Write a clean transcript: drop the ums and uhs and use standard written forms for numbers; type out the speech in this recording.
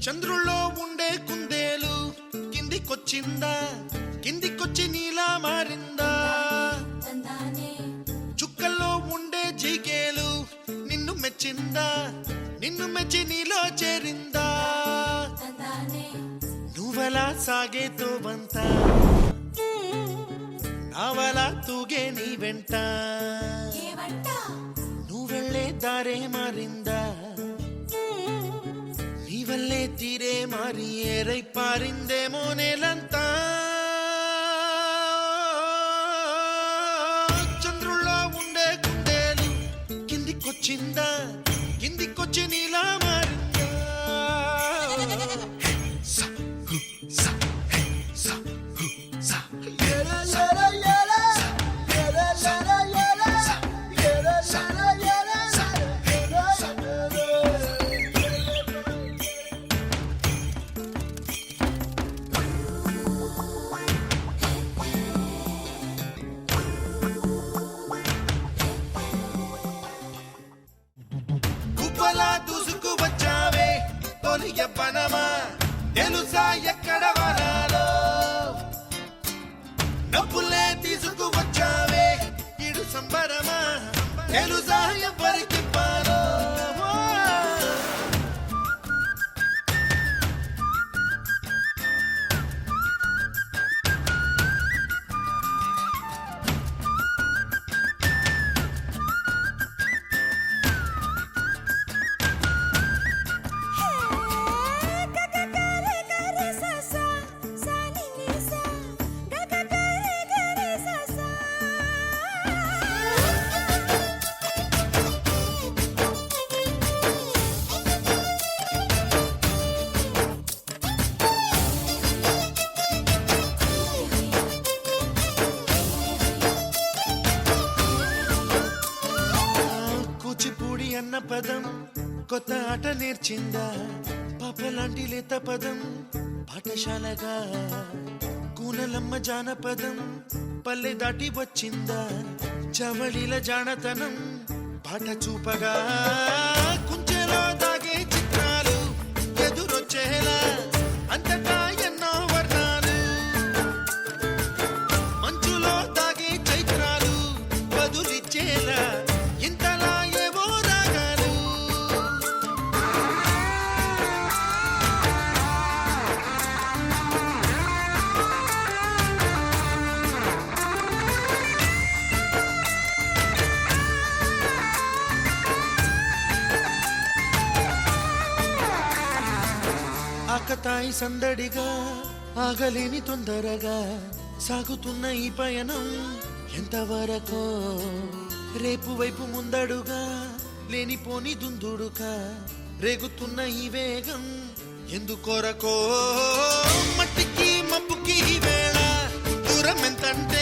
చంద్రుల్లో ఉండే కుందేలు కిందికొచ్చిందా, కిందికొచ్చి నీలా మారిందా? చుక్కల్లో ఉండే జీకేలు నిన్ను మెచ్చిందా, నిన్ను మెచ్చి నీలో చేరిందా? నువ్వలా సాగేతో బంత, నావలా తూగే నీ వెంట, నువ్వెళ్ళే దారే మారిందా? నీవల్లే తీరే మారి ఏరై పారిందేమో నేలంతా. చంద్రుల్లో ఉండే కుందేలు కిందికొచ్చిందా, కిందికొచ్చి నీలా మారిందా? దూసుకు వచ్చావే తొలి యవ్వనమా, తెలుసా ఎక్కడ వనాలో? నవ్వులే తీసుకు వచ్చావే ఇడు సంబరమా, తెలుసా ఎవరికి పాలో? కూచిపూడి అన్న పదం కొత్త ఆట నేర్చిందా, పాపలాంటి లేత పదం పాఠశాలగా? కూనలమ్మ జానపదం పల్లె దాటి వచ్చిందా, చవళిల జానతనం పాట చూపగా? కుంచెలో దాగే చిత్రాలు ఎదురొచ్చేలా అంతటా ఎన్నో వర్ణాలు, మంచులో దాగే చైత్రాలు బదులిచ్చేలా ఇంతలా ఏవో రాగాలు. ఆకతాయి సందడిగా ఆగలేని తొందరగా సాగుతున్న ఈ పయనం ఎంతవరకో? రేపు వైపు ముందడుగా లేనిపోని దుందుడుగా రేగుతున్న ఈ వేగం ఎందుకొరకో? మట్టికి మబ్బుకి వేళ దూరం ఎంతంటే